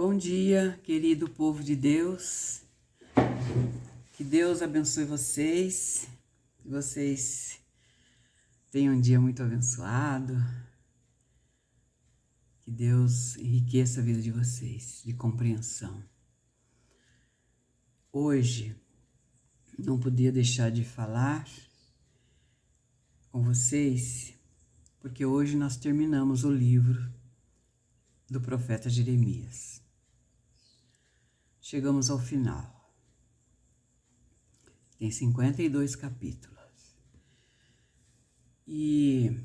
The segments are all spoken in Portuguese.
Bom dia, querido povo de Deus. Que Deus abençoe vocês. Que vocês tenham um dia muito abençoado. Que Deus enriqueça a vida de vocês, de compreensão. Hoje, não podia deixar de falar com vocês, porque hoje nós terminamos o livro do profeta Jeremias. Chegamos ao final. Tem 52 capítulos. E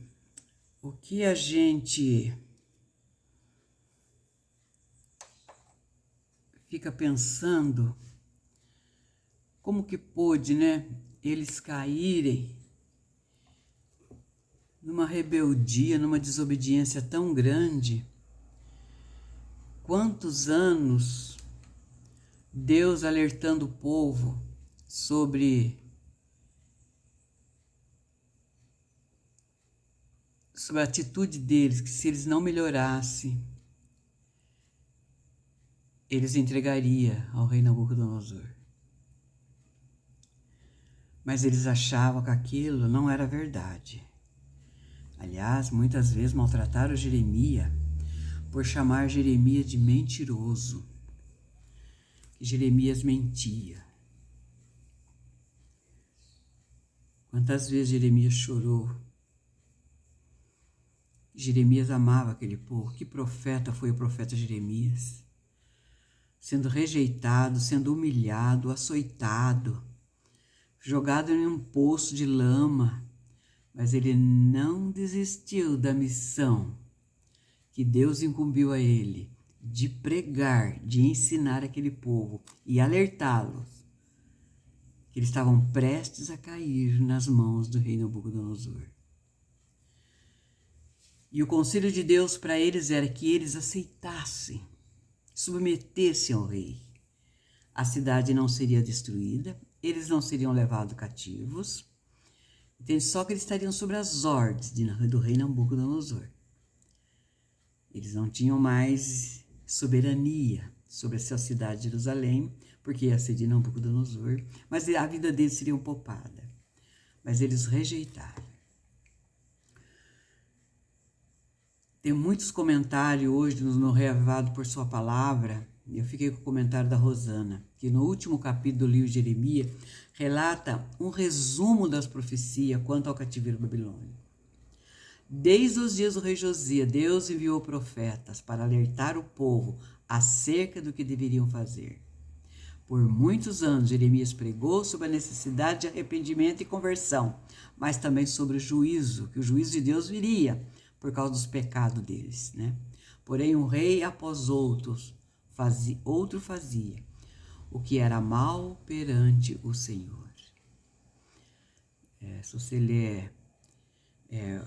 o que a gente fica pensando, como que pôde, eles caírem numa rebeldia, numa desobediência tão grande? Quantos anos Deus alertando o povo sobre a atitude deles, que se eles não melhorassem, eles entregariam ao rei Nabucodonosor. Mas eles achavam que aquilo não era verdade. Aliás, muitas vezes maltrataram Jeremias por chamar Jeremias de mentiroso. Que Jeremias mentia. Quantas vezes Jeremias chorou? Jeremias amava aquele povo. Que profeta foi o profeta Jeremias? Sendo rejeitado, sendo humilhado, açoitado, jogado em um poço de lama, mas ele não desistiu da missão que Deus incumbiu a ele, de pregar, de ensinar aquele povo e alertá-los que eles estavam prestes a cair nas mãos do rei Nabucodonosor. E o conselho de Deus para eles era que eles aceitassem, submetessem ao rei. A cidade não seria destruída, eles não seriam levados cativos, entende? Só que eles estariam sob as ordens do rei Nabucodonosor. Eles não tinham mais soberania sobre a sua cidade de Jerusalém, porque ia ser de Nabucodonosor, mas a vida deles seria poupada. Mas eles rejeitaram. Tem muitos comentários hoje no Reavivado por Sua Palavra. Eu fiquei com o comentário da Rosana, que no último capítulo do livro de Jeremias relata um resumo das profecias quanto ao cativeiro babilônico. Desde os dias do rei Josias, Deus enviou profetas para alertar o povo acerca do que deveriam fazer. Por muitos anos, Jeremias pregou sobre a necessidade de arrependimento e conversão, mas também sobre o juízo, que o juízo de Deus viria por causa dos pecados deles, Porém, um rei após outro fazia o que era mal perante o Senhor. Se você ler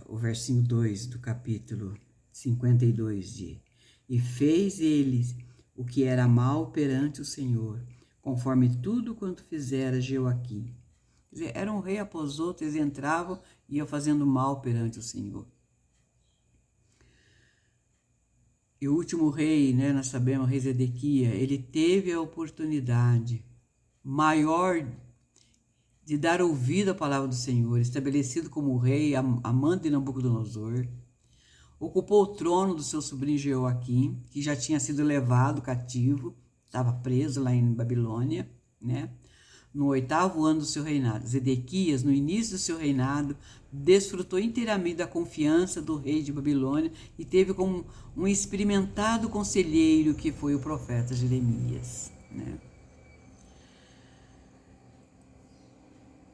o versinho 2 do capítulo 52 e fez eles o que era mal perante o Senhor, conforme tudo quanto fizera Jeoaquim. Quer dizer, era um rei após outro, eles entravam e iam fazendo mal perante o Senhor. E o último rei, nós sabemos, o rei Zedequias, ele teve a oportunidade maior de dar ouvido à palavra do Senhor, estabelecido como rei, amante de Nabucodonosor, ocupou o trono do seu sobrinho Jeoaquim, que já tinha sido levado cativo, estava preso lá em Babilônia, no 8º ano do seu reinado. Zedequias, no início do seu reinado, desfrutou inteiramente da confiança do rei de Babilônia e teve como um experimentado conselheiro que foi o profeta Jeremias.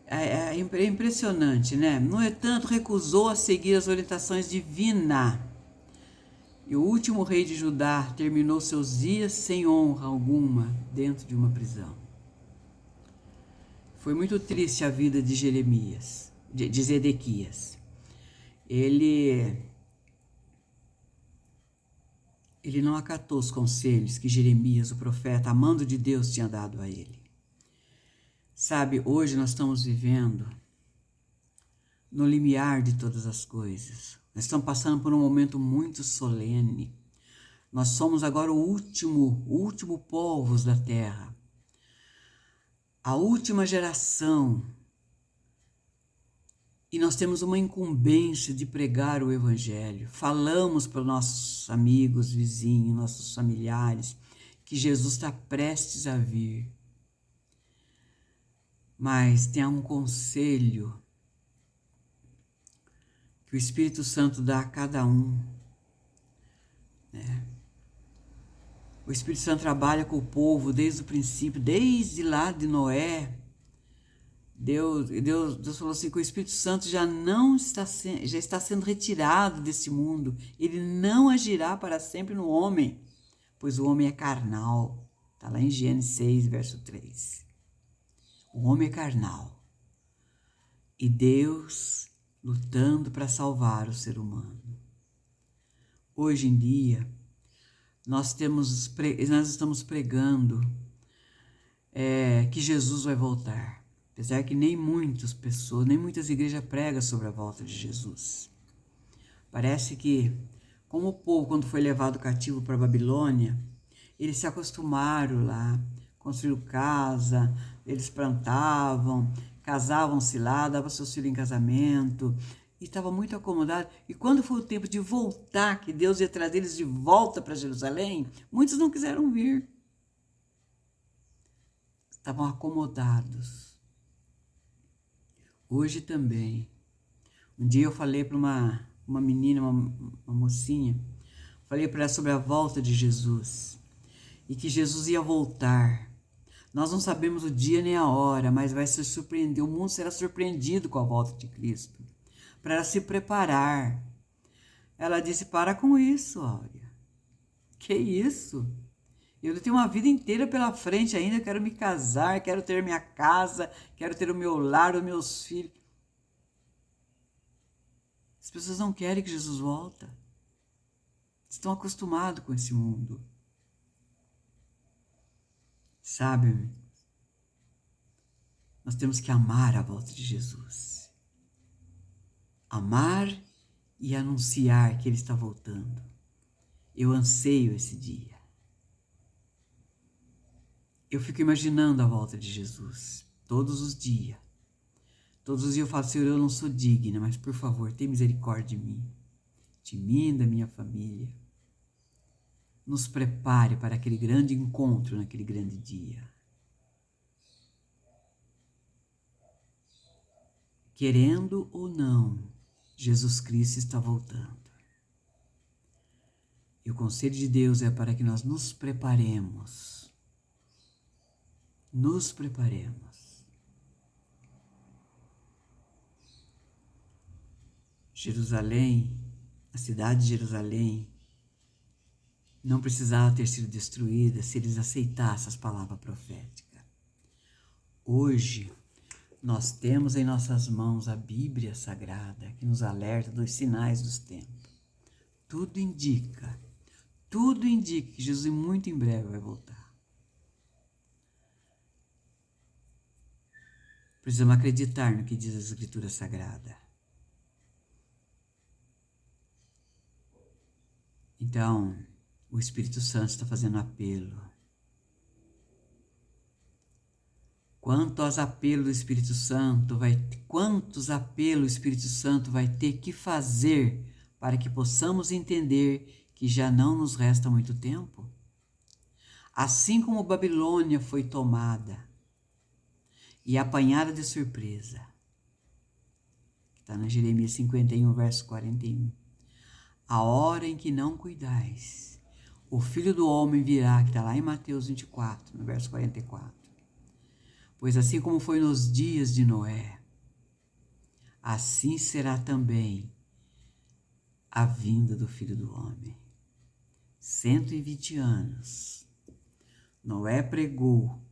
É impressionante, No entanto, recusou a seguir as orientações divinas. E o último rei de Judá terminou seus dias sem honra alguma dentro de uma prisão. Foi muito triste a vida de Jeremias, de Zedequias. Ele não acatou os conselhos que Jeremias, o profeta, amando de Deus, tinha dado a ele. Sabe, hoje nós estamos vivendo no limiar de todas as coisas. Nós estamos passando por um momento muito solene. Nós somos agora o último povos da terra. A última geração. E nós temos uma incumbência de pregar o Evangelho. Falamos para os nossos amigos, vizinhos, nossos familiares, que Jesus está prestes a vir. Mas tem um conselho que o Espírito Santo dá a cada um, né? O Espírito Santo trabalha com o povo desde o princípio, desde lá de Noé. Deus falou assim que o Espírito Santo já está sendo retirado desse mundo. Ele não agirá para sempre no homem, pois o homem é carnal. Está lá em Gênesis 6, verso 3. O homem é carnal. E Deus lutando para salvar o ser humano. Hoje em dia, nós estamos pregando que Jesus vai voltar. Apesar que nem muitas igrejas pregam sobre a volta de Jesus. Parece que, como o povo, quando foi levado cativo para a Babilônia, eles se acostumaram lá, construíram casa, eles plantavam, casavam-se lá, davam seus filhos em casamento, e estavam muito acomodados. E quando foi o tempo de voltar, que Deus ia trazer eles de volta para Jerusalém, muitos não quiseram vir. Estavam acomodados. Hoje também. Um dia eu falei para uma menina, uma mocinha, falei para ela sobre a volta de Jesus e que Jesus ia voltar. Nós não sabemos o dia nem a hora, mas vai se surpreender. O mundo será surpreendido com a volta de Cristo. Para ela se preparar. Ela disse, para com isso, Áurea. Que isso? Eu tenho uma vida inteira pela frente ainda, quero me casar, quero ter minha casa, quero ter o meu lar, os meus filhos. As pessoas não querem que Jesus volte. Estão acostumados com esse mundo. Sabe, nós temos que amar a volta de Jesus. Amar e anunciar que Ele está voltando. Eu anseio esse dia. Eu fico imaginando a volta de Jesus, todos os dias. Todos os dias eu falo, Senhor, eu não sou digna, mas por favor, tenha misericórdia de mim e da minha família. Nos prepare para aquele grande encontro, naquele grande dia. Querendo ou não, Jesus Cristo está voltando. E o conselho de Deus é para que nós nos preparemos. Nos preparemos. Jerusalém, a cidade de Jerusalém, não precisava ter sido destruída se eles aceitassem as palavras proféticas. Hoje, nós temos em nossas mãos a Bíblia Sagrada, que nos alerta dos sinais dos tempos. Tudo indica que Jesus muito em breve vai voltar. Precisamos acreditar no que diz a Escritura Sagrada. Então, o Espírito Santo está fazendo apelo. Quantos apelos o Espírito Santo vai ter que fazer para que possamos entender que já não nos resta muito tempo? Assim como Babilônia foi tomada e apanhada de surpresa, que está na Jeremias 51, verso 41. A hora em que não cuidais, o Filho do Homem virá, que está lá em Mateus 24, no verso 44. Pois assim como foi nos dias de Noé, assim será também a vinda do Filho do Homem. 120 anos. Noé pregou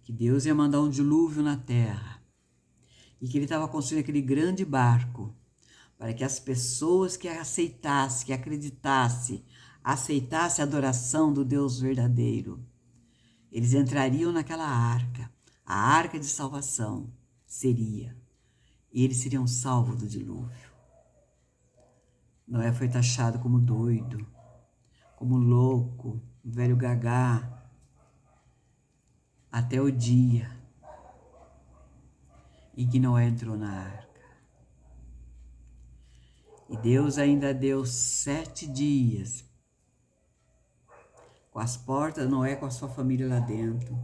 que Deus ia mandar um dilúvio na terra e que ele estava construindo aquele grande barco para que as pessoas que aceitassem, que acreditassem, aceitassem a adoração do Deus verdadeiro, eles entrariam naquela arca, a arca de salvação seria, e eles seriam salvos do dilúvio. Noé foi taxado como doido, como louco, um velho gagá, até o dia em que Noé entrou na arca. E Deus ainda deu 7 dias com as portas, Noé com a sua família lá dentro,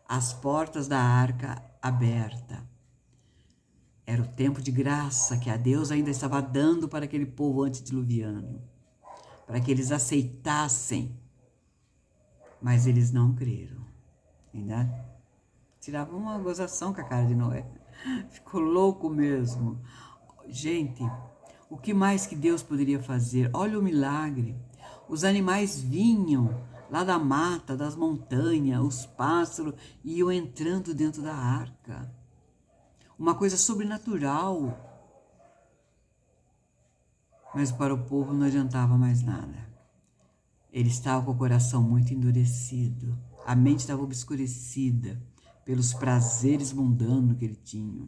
as portas da arca abertas. Era o tempo de graça que a Deus ainda estava dando para aquele povo antediluviano, para que eles aceitassem, mas eles não creram. Ainda tiravam uma gozação com a cara de Noé. Ficou louco mesmo. Gente, o que mais que Deus poderia fazer? Olha o milagre. Os animais vinham lá da mata, das montanhas, os pássaros iam entrando dentro da arca. Uma coisa sobrenatural. Mas para o povo não adiantava mais nada. Ele estava com o coração muito endurecido. A mente estava obscurecida pelos prazeres mundanos que ele tinha.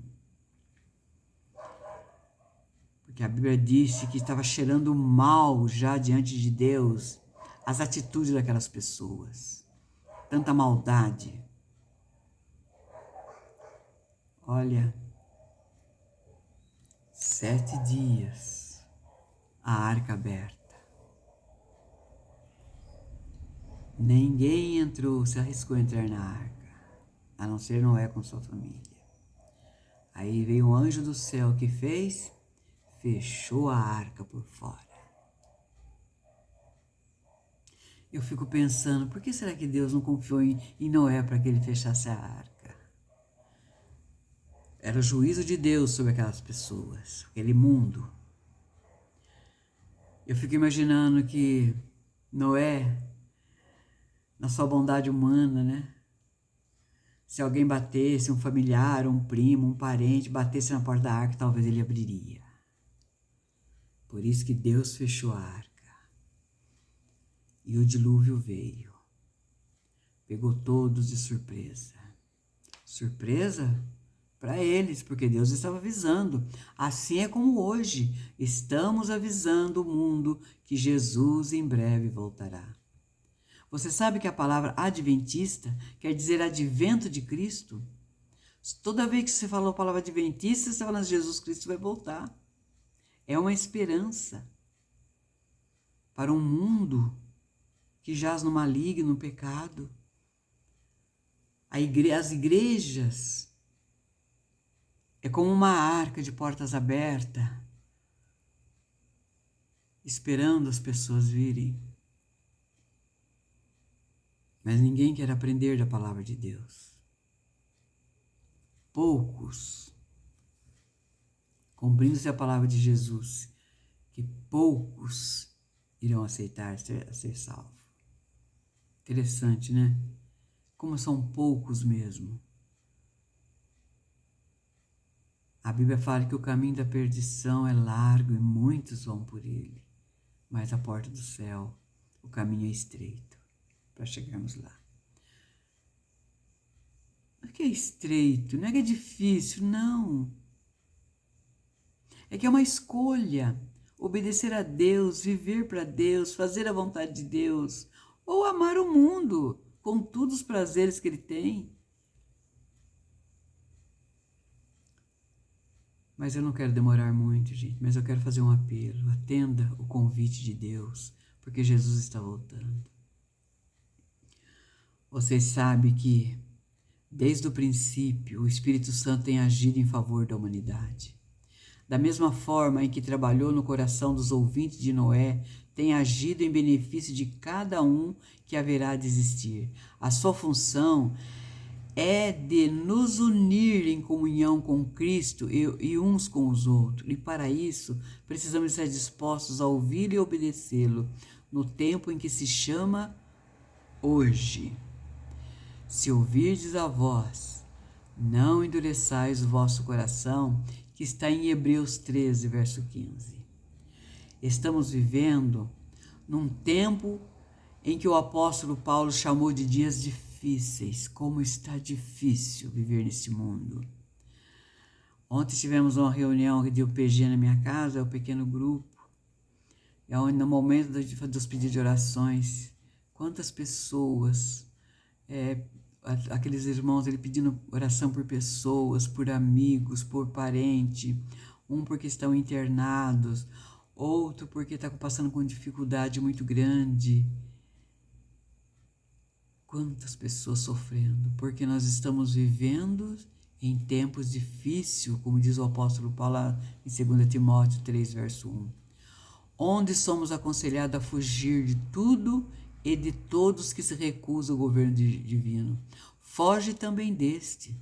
Porque a Bíblia disse que estava cheirando mal já diante de Deus as atitudes daquelas pessoas. Tanta maldade. Olha, 7 dias, a arca aberta. Ninguém entrou, se arriscou a entrar na arca, a não ser Noé com sua família. Aí veio um anjo do céu que fez, fechou a arca por fora. Eu fico pensando, por que será que Deus não confiou em Noé para que ele fechasse a arca? Era o juízo de Deus sobre aquelas pessoas, aquele mundo. Eu fico imaginando que Noé, na sua bondade humana, né? Se alguém batesse, um familiar, um primo, um parente, batesse na porta da arca, talvez ele abriria. Por isso que Deus fechou a arca. E o dilúvio veio. Pegou todos de surpresa. Surpresa para eles, porque Deus estava avisando. Assim é como hoje. Estamos avisando o mundo que Jesus em breve voltará. Você sabe que a palavra adventista quer dizer advento de Cristo? Toda vez que você falou a palavra adventista, você está falando que Jesus Cristo vai voltar. É uma esperança para um mundo que jaz no maligno, no pecado. As igrejas é como uma arca de portas abertas, esperando as pessoas virem. Mas ninguém quer aprender da palavra de Deus. Poucos, cumprindo-se a palavra de Jesus, que poucos irão aceitar ser salvos. Interessante, né? Como são poucos mesmo. A Bíblia fala que o caminho da perdição é largo e muitos vão por ele. Mas a porta do céu, o caminho é estreito para chegarmos lá. Não é que é estreito, não é que é difícil, não. É que é uma escolha. Obedecer a Deus, viver para Deus, fazer a vontade de Deus. Ou amar o mundo com todos os prazeres que ele tem. Mas eu não quero demorar muito, gente. Mas eu quero fazer um apelo. Atenda o convite de Deus, porque Jesus está voltando. Vocês sabem que, desde o princípio, o Espírito Santo tem agido em favor da humanidade. Da mesma forma em que trabalhou no coração dos ouvintes de Noé, tem agido em benefício de cada um que haverá de existir. A sua função é de nos unir em comunhão com Cristo e uns com os outros. E para isso, precisamos estar dispostos a ouvir e obedecê-lo no tempo em que se chama hoje. Se ouvirdes a voz, não endureçais o vosso coração, que está em Hebreus 13, verso 15. Estamos vivendo num tempo em que o apóstolo Paulo chamou de dias difíceis. Como está difícil viver nesse mundo. Ontem tivemos uma reunião de UPG na minha casa, um pequeno grupo. É onde no momento dos pedidos de orações, quantas pessoas, aqueles irmãos, ele pedindo oração por pessoas, por amigos, por parente, um porque estão internados, outro porque está passando com dificuldade muito grande. Quantas pessoas sofrendo, porque nós estamos vivendo em tempos difíceis, como diz o apóstolo Paulo em 2 Timóteo 3, verso 1, onde somos aconselhados a fugir de tudo e de todos que se recusam ao governo divino. Foge também deste.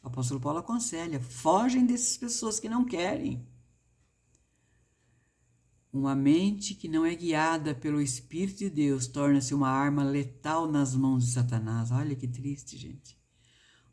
O apóstolo Paulo aconselha, fogem dessas pessoas que não querem. Uma mente que não é guiada pelo Espírito de Deus torna-se uma arma letal nas mãos de Satanás. Olha que triste, gente.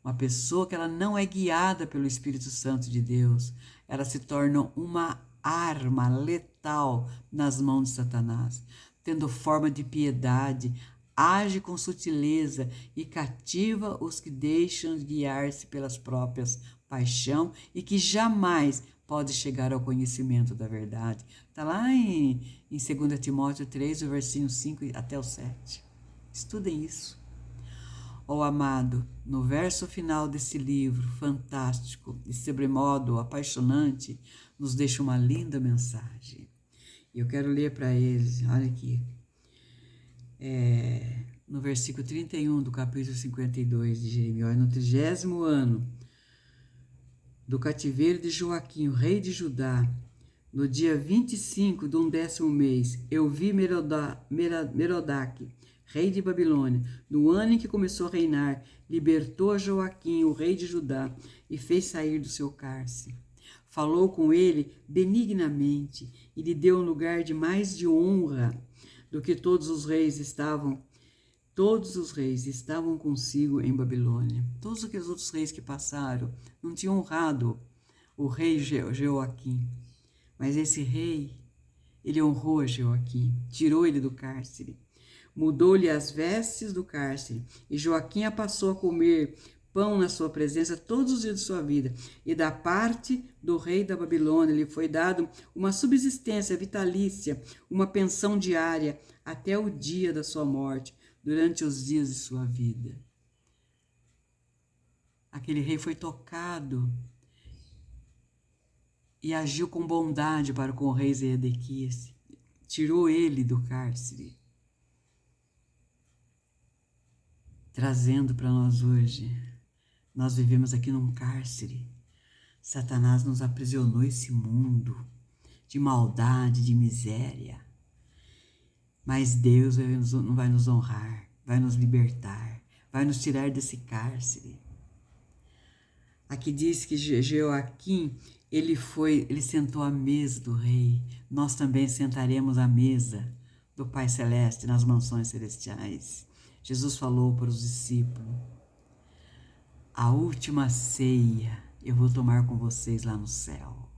Uma pessoa que ela não é guiada pelo Espírito Santo de Deus, ela se torna uma arma letal nas mãos de Satanás, tendo forma de piedade, age com sutileza e cativa os que deixam guiar-se pelas próprias paixões e que jamais pode chegar ao conhecimento da verdade. Está lá em 2 Timóteo 3, o versinho 5 até o 7. Estudem isso. Ó amado, no verso final desse livro fantástico e sobremodo apaixonante, nos deixa uma linda mensagem. E eu quero ler para eles, olha aqui, no versículo 31 do capítulo 52 de Jeremias, no 30º ano do cativeiro de Joaquim, o rei de Judá, no dia 25 do 10º mês, eu vi Merodach, rei de Babilônia, no ano em que começou a reinar, libertou a Joaquim, o rei de Judá, e fez sair do seu cárcere. Falou com ele benignamente e lhe deu um lugar de mais de honra do que todos os reis estavam consigo em Babilônia. Todos aqueles outros reis que passaram não tinham honrado o rei Joaquim. Mas esse rei, ele honrou a Joaquim, tirou ele do cárcere, mudou-lhe as vestes do cárcere, e Joaquim passou a comer pão na sua presença todos os dias de sua vida. E da parte do rei da Babilônia lhe foi dado uma subsistência vitalícia, uma pensão diária, até o dia da sua morte, durante os dias de sua vida. Aquele rei foi tocado e agiu com bondade para com o rei Zedequias, tirou ele do cárcere, trazendo para nós hoje. Nós vivemos aqui num cárcere. Satanás nos aprisionou esse mundo de maldade, de miséria. Mas Deus não vai nos honrar, vai nos libertar, vai nos tirar desse cárcere. Aqui diz que Joaquim, ele sentou à mesa do rei. Nós também sentaremos à mesa do Pai Celeste nas mansões celestiais. Jesus falou para os discípulos: a última ceia eu vou tomar com vocês lá no céu.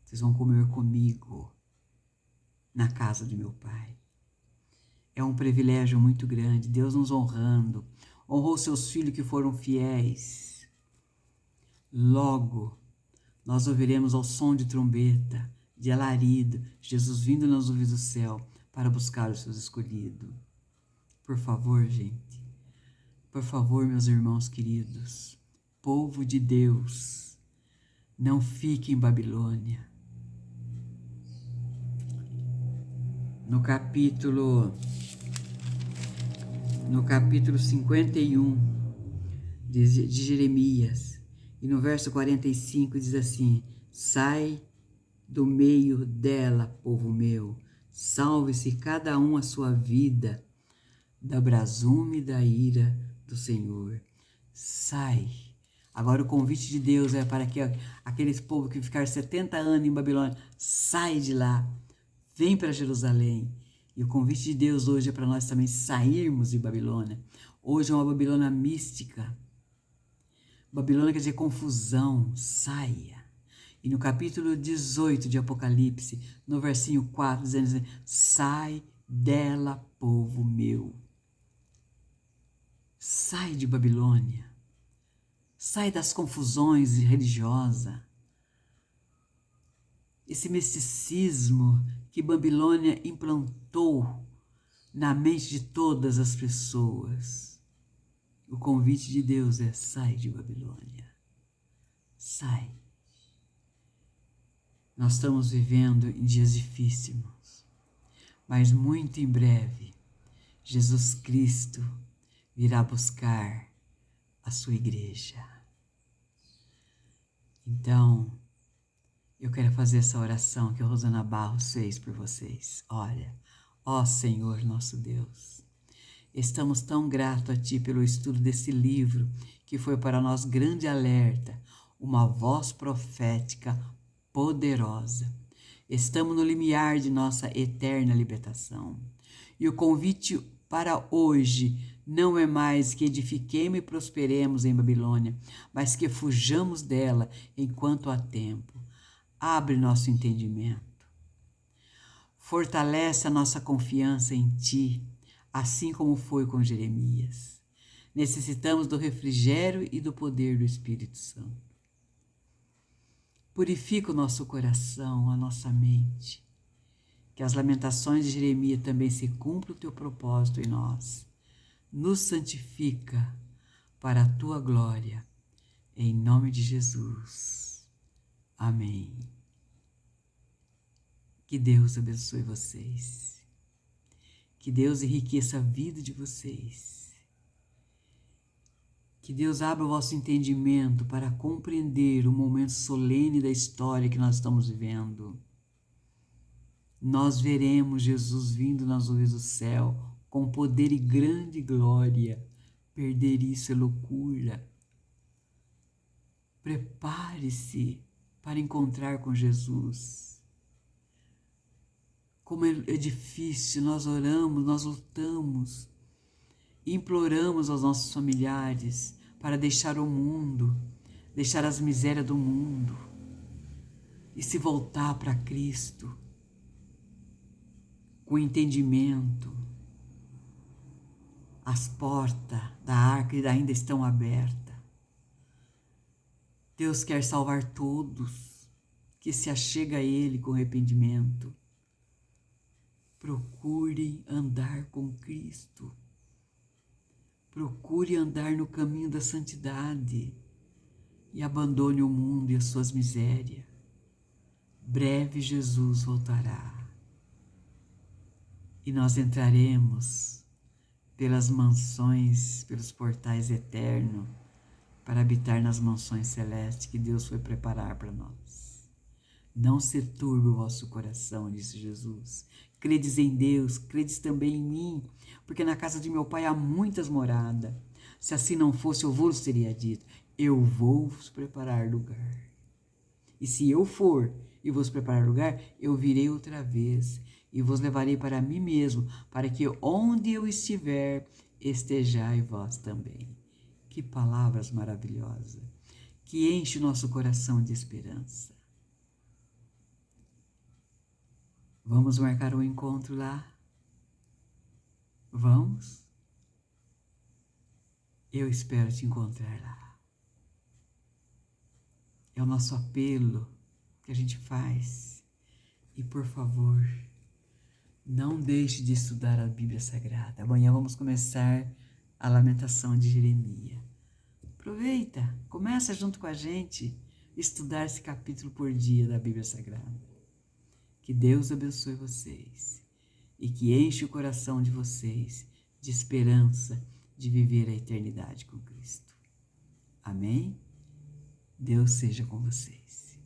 Vocês vão comer comigo na casa de meu Pai. É um privilégio muito grande, Deus nos honrando. Honrou seus filhos que foram fiéis. Logo, nós ouviremos ao som de trombeta, de alarido, Jesus vindo nas nuvens do céu para buscar os seus escolhidos. Por favor, gente, por favor, meus irmãos queridos, povo de Deus, não fique em Babilônia. No capítulo 51 de Jeremias, e no verso 45 diz assim: sai do meio dela, povo meu, salve-se cada um a sua vida, da brasume da ira do Senhor. Sai. Agora o convite de Deus é para que aqueles povos que ficaram 70 anos em Babilônia, sai de lá, vem para Jerusalém. E o convite de Deus hoje é para nós também sairmos de Babilônia. Hoje é uma Babilônia mística. Babilônia quer dizer confusão, saia. E no capítulo 18 de Apocalipse, no versinho 4, dizendo assim: sai dela, povo meu. Sai de Babilônia. Sai das confusões religiosas. esse misticismo que Babilônia implantou na mente de todas as pessoas. O convite de Deus é: sai de Babilônia, sai. Nós estamos vivendo em dias difíceis, mas muito em breve Jesus Cristo virá buscar a sua igreja. Então, eu quero fazer essa oração que a Rosana Barros fez por vocês. Olha, ó Senhor nosso Deus, estamos tão gratos a Ti pelo estudo desse livro, que foi para nós grande alerta, uma voz profética poderosa. Estamos no limiar de nossa eterna libertação. E o convite para hoje não é mais que edifiquemos e prosperemos em Babilônia, mas que fujamos dela enquanto há tempo. Abre nosso entendimento. Fortalece a nossa confiança em Ti, assim como foi com Jeremias. Necessitamos do refrigério e do poder do Espírito Santo. Purifica o nosso coração, a nossa mente. Que as lamentações de Jeremias também se cumpram o Teu propósito em nós. Nos santifica para a Tua glória. Em nome de Jesus. Amém. Que Deus abençoe vocês. Que Deus enriqueça a vida de vocês. Que Deus abra o vosso entendimento para compreender o momento solene da história que nós estamos vivendo. Nós veremos Jesus vindo nas nuvens do céu com poder e grande glória. Perder isso é loucura. Prepare-se para encontrar com Jesus. Como é difícil, nós oramos, nós lutamos, imploramos aos nossos familiares para deixar o mundo, deixar as misérias do mundo e se voltar para Cristo com entendimento. As portas da arca ainda estão abertas. Deus quer salvar todos que se achega a Ele com arrependimento. Procure andar com Cristo. Procure andar no caminho da santidade e abandone o mundo e as suas misérias. Breve Jesus voltará e nós entraremos pelas mansões, pelos portais eternos, para habitar nas mansões celestes que Deus foi preparar para nós. Não se turbe o vosso coração, disse Jesus. Credes em Deus, credes também em mim, porque na casa de meu Pai há muitas moradas. Se assim não fosse, eu vos teria dito, eu vou vos preparar lugar. E se eu for e vos preparar lugar, eu virei outra vez e vos levarei para mim mesmo, para que onde eu estiver, estejai vós também. Que palavras maravilhosas, que enche o nosso coração de esperança. Vamos marcar um encontro lá? Vamos? Eu espero te encontrar lá. É o nosso apelo que a gente faz. E por favor, não deixe de estudar a Bíblia Sagrada. Amanhã vamos começar a Lamentação de Jeremias. Aproveita, começa junto com a gente estudar esse capítulo por dia da Bíblia Sagrada. Que Deus abençoe vocês e que enche o coração de vocês de esperança de viver a eternidade com Cristo. Amém? Deus seja com vocês.